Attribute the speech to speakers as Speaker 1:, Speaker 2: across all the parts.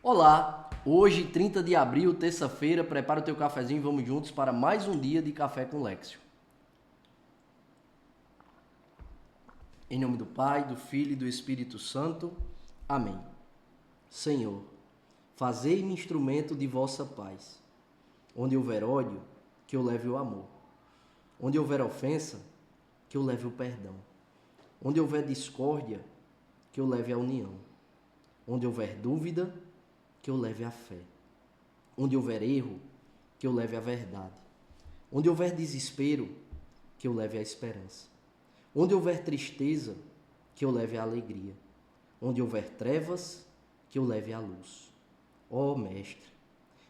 Speaker 1: Olá, hoje 30 de abril, terça-feira, prepara o teu cafezinho e vamos juntos para mais um dia de Café com Lécio. Em nome do Pai, do Filho e do Espírito Santo. Amém. Senhor, fazei-me instrumento de vossa paz. Onde houver ódio, que eu leve o amor. Onde houver ofensa, que eu leve o perdão. Onde houver discórdia, que eu leve a união. Onde houver dúvida, que eu leve a fé. Onde houver erro, que eu leve a verdade. Onde houver desespero, que eu leve a esperança. Onde houver tristeza, que eu leve a alegria. Onde houver trevas, que eu leve a luz. Ó Mestre,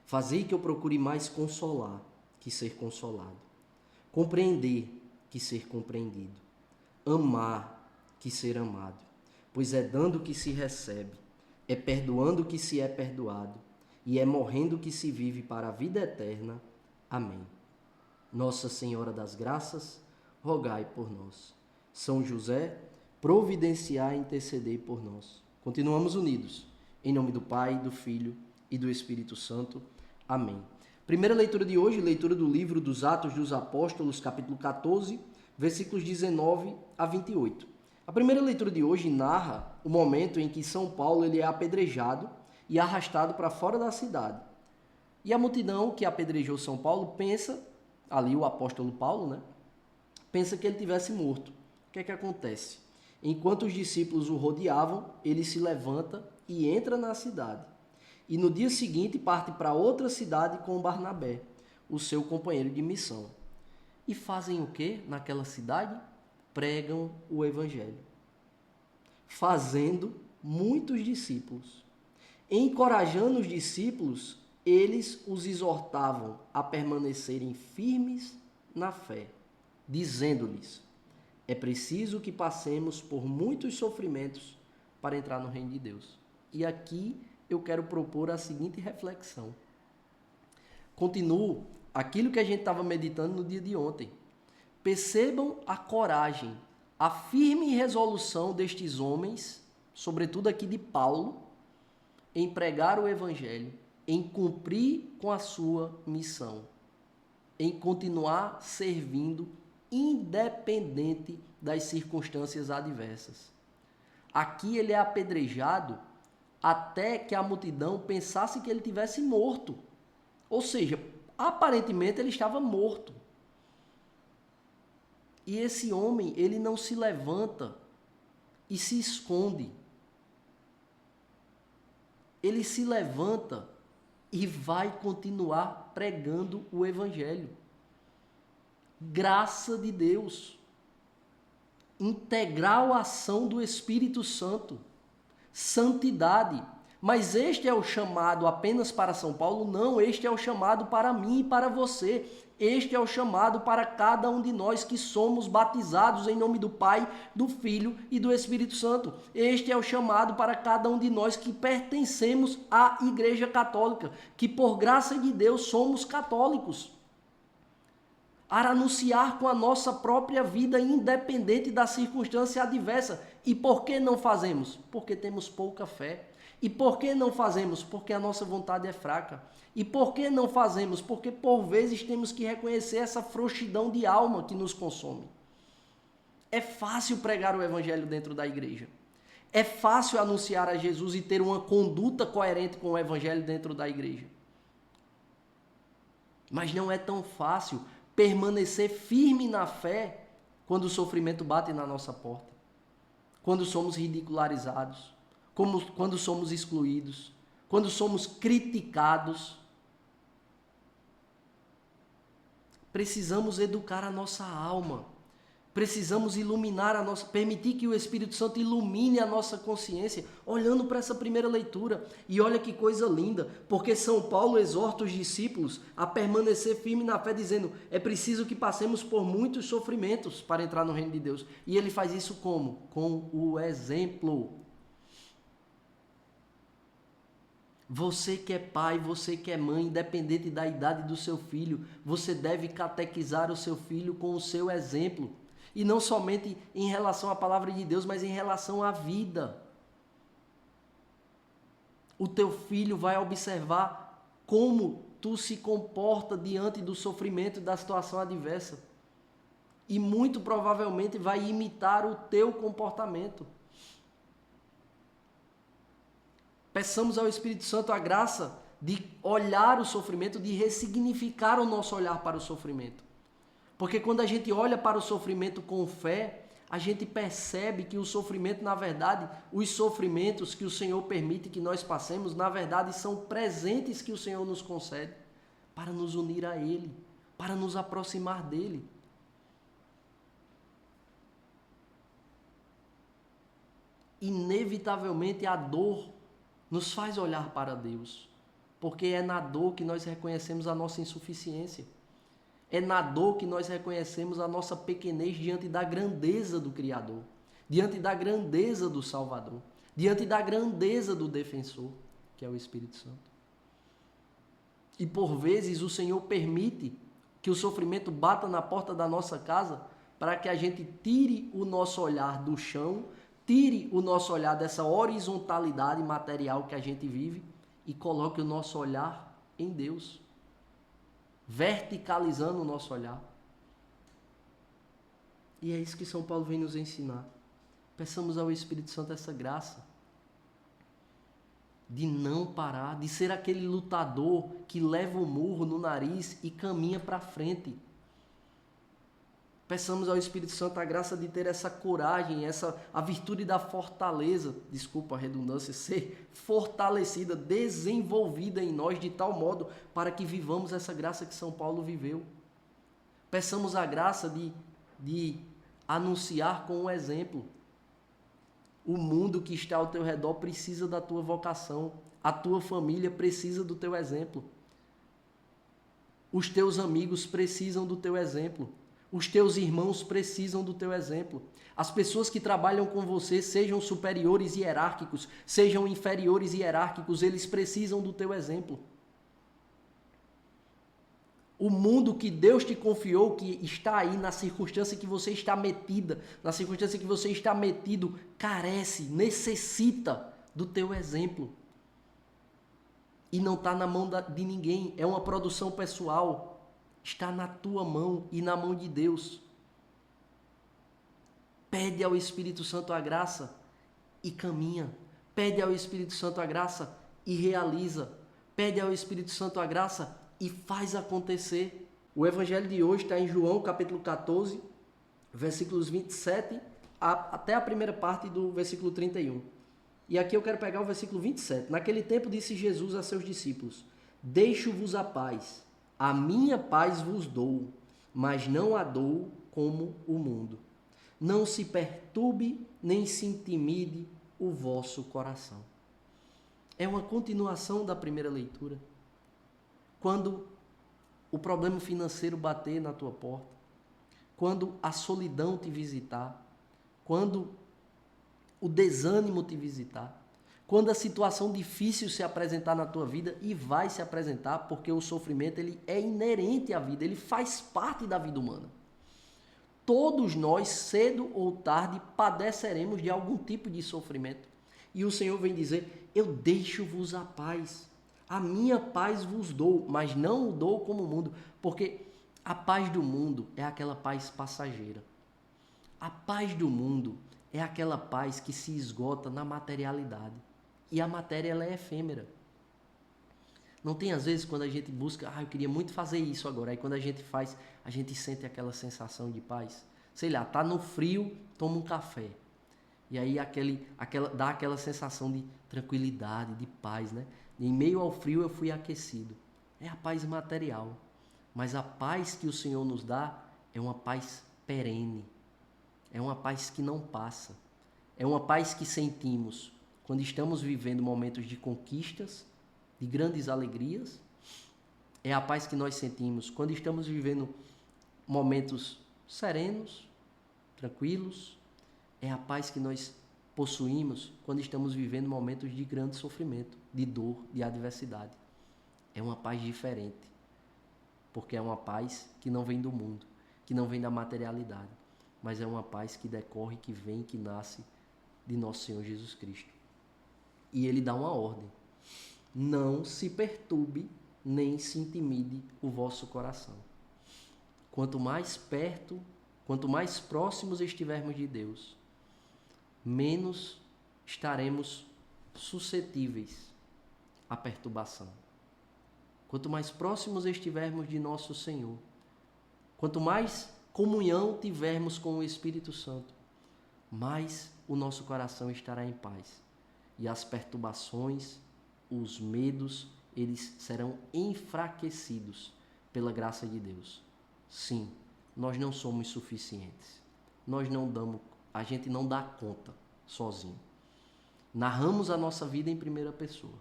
Speaker 1: fazei que eu procure mais consolar que ser consolado. Compreender que ser compreendido. Amar que ser amado. Pois é dando que se recebe. É perdoando que se é perdoado, e é morrendo que se vive para a vida eterna. Amém. Nossa Senhora das Graças, rogai por nós. São José, providenciai e intercedei por nós. Continuamos unidos. Em nome do Pai, do Filho e do Espírito Santo. Amém. Primeira leitura de hoje, leitura do livro dos Atos dos Apóstolos, capítulo 14, versículos 19 a 28. A primeira leitura de hoje narra o momento em que São Paulo ele é apedrejado e arrastado para fora da cidade. E a multidão que apedrejou São Paulo pensa, ali o apóstolo Paulo, né? Pensa que ele tivesse morto. O que é que acontece? Enquanto os discípulos o rodeavam, ele se levanta e entra na cidade. E no dia seguinte parte para outra cidade com Barnabé, o seu companheiro de missão. E fazem o que naquela cidade? Pregam o evangelho, fazendo muitos discípulos. Encorajando os discípulos, eles os exortavam a permanecerem firmes na fé, dizendo-lhes: é preciso que passemos por muitos sofrimentos para entrar no reino de Deus. E aqui eu quero propor a seguinte reflexão. Continuo aquilo que a gente estava meditando no dia de ontem. Percebam a coragem, a firme resolução destes homens, sobretudo aqui de Paulo, em pregar o evangelho, em cumprir com a sua missão, em continuar servindo independente das circunstâncias adversas. Aqui ele é apedrejado até que a multidão pensasse que ele tivesse morto. Ou seja, aparentemente ele estava morto. E esse homem, ele não se levanta e se esconde. Ele se levanta e vai continuar pregando o evangelho. Graça de Deus. Integral ação do Espírito Santo. Santidade. Mas este é o chamado apenas para São Paulo? Não, este é o chamado para mim e para você. Este é o chamado para cada um de nós que somos batizados em nome do Pai, do Filho e do Espírito Santo. Este é o chamado para cada um de nós que pertencemos à Igreja Católica, que por graça de Deus somos católicos. A anunciar com a nossa própria vida, independente da circunstância adversa. E por que não fazemos? Porque temos pouca fé. E por que não fazemos? Porque a nossa vontade é fraca. E por que não fazemos? Porque por vezes temos que reconhecer essa frouxidão de alma que nos consome. É fácil pregar o evangelho dentro da igreja. É fácil anunciar a Jesus e ter uma conduta coerente com o evangelho dentro da igreja. Mas não é tão fácil permanecer firme na fé quando o sofrimento bate na nossa porta. Quando somos ridicularizados. Quando somos excluídos, quando somos criticados. Precisamos educar a nossa alma, precisamos iluminar permitir que o Espírito Santo ilumine a nossa consciência, olhando para essa primeira leitura. E olha que coisa linda, porque São Paulo exorta os discípulos a permanecer firme na fé, dizendo: é preciso que passemos por muitos sofrimentos para entrar no reino de Deus. E ele faz isso como? Com o exemplo. Você que é pai, você que é mãe, independente da idade do seu filho, você deve catequizar o seu filho com o seu exemplo. E não somente em relação à palavra de Deus, mas em relação à vida. O teu filho vai observar como tu se comporta diante do sofrimento e da situação adversa. E muito provavelmente vai imitar o teu comportamento. Peçamos ao Espírito Santo a graça de olhar o sofrimento, de ressignificar o nosso olhar para o sofrimento. Porque quando a gente olha para o sofrimento com fé, a gente percebe que o sofrimento, na verdade, os sofrimentos que o Senhor permite que nós passemos, na verdade, são presentes que o Senhor nos concede para nos unir a Ele, para nos aproximar dEle. Inevitavelmente a dor nos faz olhar para Deus, porque é na dor que nós reconhecemos a nossa insuficiência. É na dor que nós reconhecemos a nossa pequenez diante da grandeza do Criador, diante da grandeza do Salvador, diante da grandeza do Defensor, que é o Espírito Santo. E por vezes o Senhor permite que o sofrimento bata na porta da nossa casa para que a gente tire o nosso olhar do chão, tire o nosso olhar dessa horizontalidade material que a gente vive e coloque o nosso olhar em Deus, verticalizando o nosso olhar. E é isso que São Paulo vem nos ensinar. Peçamos ao Espírito Santo essa graça de não parar, de ser aquele lutador que leva o murro no nariz e caminha para frente. Peçamos ao Espírito Santo a graça de ter essa coragem, a virtude da fortaleza, desculpa a redundância, ser fortalecida, desenvolvida em nós de tal modo para que vivamos essa graça que São Paulo viveu. Peçamos a graça de anunciar com um exemplo. O mundo que está ao teu redor precisa da tua vocação, a tua família precisa do teu exemplo. Os teus amigos precisam do teu exemplo. Os teus irmãos precisam do teu exemplo. As pessoas que trabalham com você, sejam superiores hierárquicos, sejam inferiores hierárquicos, eles precisam do teu exemplo. O mundo que Deus te confiou, que está aí na circunstância que você está metida, na circunstância que você está metido, carece, necessita do teu exemplo. E não está na mão de ninguém, é uma produção pessoal. Está na tua mão e na mão de Deus. Pede ao Espírito Santo a graça e caminha. Pede ao Espírito Santo a graça e realiza. Pede ao Espírito Santo a graça e faz acontecer. O Evangelho de hoje está em João, capítulo 14, versículos 27 até a primeira parte do versículo 31. E aqui eu quero pegar o versículo 27. Naquele tempo disse Jesus a seus discípulos: Deixo-vos a paz. A minha paz vos dou, mas não a dou como o mundo. Não se perturbe nem se intimide o vosso coração. É uma continuação da primeira leitura. Quando o problema financeiro bater na tua porta, quando a solidão te visitar, quando o desânimo te visitar, quando a situação difícil se apresentar na tua vida, e vai se apresentar, porque o sofrimento ele é inerente à vida, ele faz parte da vida humana. Todos nós, cedo ou tarde, padeceremos de algum tipo de sofrimento. E o Senhor vem dizer: eu deixo-vos a paz. A minha paz vos dou, mas não o dou como o mundo. Porque a paz do mundo é aquela paz passageira. A paz do mundo é aquela paz que se esgota na materialidade. E a matéria ela é efêmera. Não tem às vezes quando a gente busca, eu queria muito fazer isso agora. Aí quando a gente faz, a gente sente aquela sensação de paz. Sei lá, tá no frio, toma um café. E aí dá aquela sensação de tranquilidade, de paz, né? Em meio ao frio eu fui aquecido. É a paz material. Mas a paz que o Senhor nos dá é uma paz perene. É uma paz que não passa. É uma paz que sentimos quando estamos vivendo momentos de conquistas, de grandes alegrias. É a paz que nós sentimos quando estamos vivendo momentos serenos, tranquilos. É a paz que nós possuímos quando estamos vivendo momentos de grande sofrimento, de dor, de adversidade. É uma paz diferente, porque é uma paz que não vem do mundo, que não vem da materialidade, mas é uma paz que decorre, que vem, que nasce de nosso Senhor Jesus Cristo. E Ele dá uma ordem. Não se perturbe, nem se intimide o vosso coração. Quanto mais perto, quanto mais próximos estivermos de Deus, menos estaremos suscetíveis à perturbação. Quanto mais próximos estivermos de nosso Senhor, quanto mais comunhão tivermos com o Espírito Santo, mais o nosso coração estará em paz. E as perturbações, os medos, eles serão enfraquecidos pela graça de Deus. Sim, nós não somos suficientes. A gente não dá conta sozinho. Narramos a nossa vida em primeira pessoa.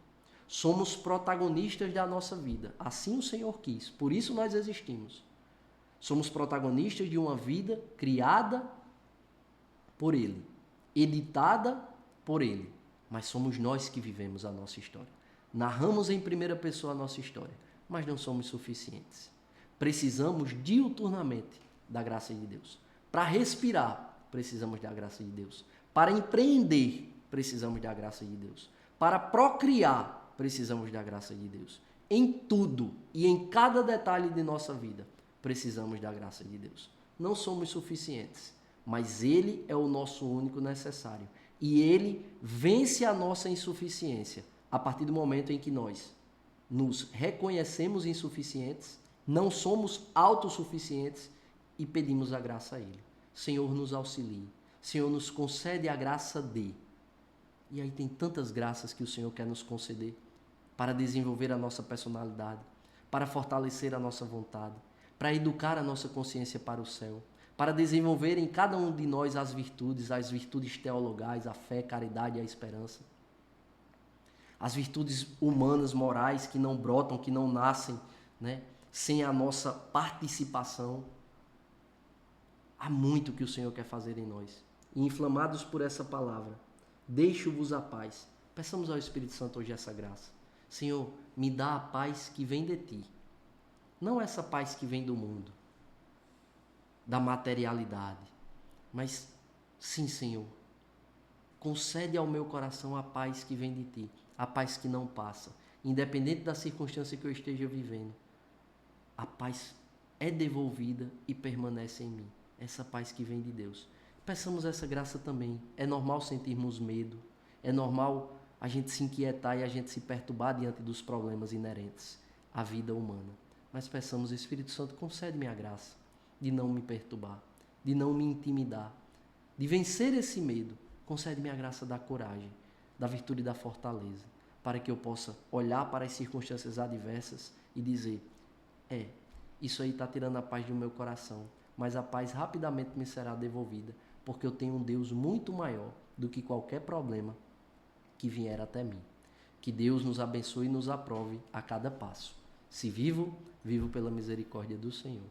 Speaker 1: Somos protagonistas da nossa vida. Assim o Senhor quis. Por isso nós existimos. Somos protagonistas de uma vida criada por Ele, editada por Ele. Mas somos nós que vivemos a nossa história. Narramos em primeira pessoa a nossa história, mas não somos suficientes. Precisamos diuturnamente da graça de Deus. Para respirar, precisamos da graça de Deus. Para empreender, precisamos da graça de Deus. Para procriar, precisamos da graça de Deus. Em tudo e em cada detalhe de nossa vida, precisamos da graça de Deus. Não somos suficientes, mas Ele é o nosso único necessário. E Ele vence a nossa insuficiência a partir do momento em que nós nos reconhecemos insuficientes, não somos autossuficientes e pedimos a graça a Ele. Senhor, nos auxilie. Senhor, nos concede a graça de. E aí tem tantas graças que o Senhor quer nos conceder para desenvolver a nossa personalidade, para fortalecer a nossa vontade, para educar a nossa consciência para o céu, para desenvolver em cada um de nós as virtudes teologais, a fé, a caridade e a esperança. As virtudes humanas, morais, que não brotam, que não nascem, né, sem a nossa participação. Há muito que o Senhor quer fazer em nós. E inflamados por essa palavra, deixo-vos a paz. Peçamos ao Espírito Santo hoje essa graça. Senhor, me dá a paz que vem de Ti. Não essa paz que vem do mundo, da materialidade. Mas, sim, Senhor, concede ao meu coração a paz que vem de Ti. A paz que não passa. Independente da circunstância que eu esteja vivendo. A paz é devolvida e permanece em mim. Essa paz que vem de Deus. Peçamos essa graça também. É normal sentirmos medo. É normal a gente se inquietar e a gente se perturbar diante dos problemas inerentes à vida humana. Mas peçamos, Espírito Santo, concede-me a graça de não me perturbar, de não me intimidar, de vencer esse medo. Concede-me a graça da coragem, da virtude e da fortaleza, para que eu possa olhar para as circunstâncias adversas e dizer, isso aí está tirando a paz do meu coração, mas a paz rapidamente me será devolvida, porque eu tenho um Deus muito maior do que qualquer problema que vier até mim. Que Deus nos abençoe e nos aprove a cada passo. Se vivo, vivo pela misericórdia do Senhor.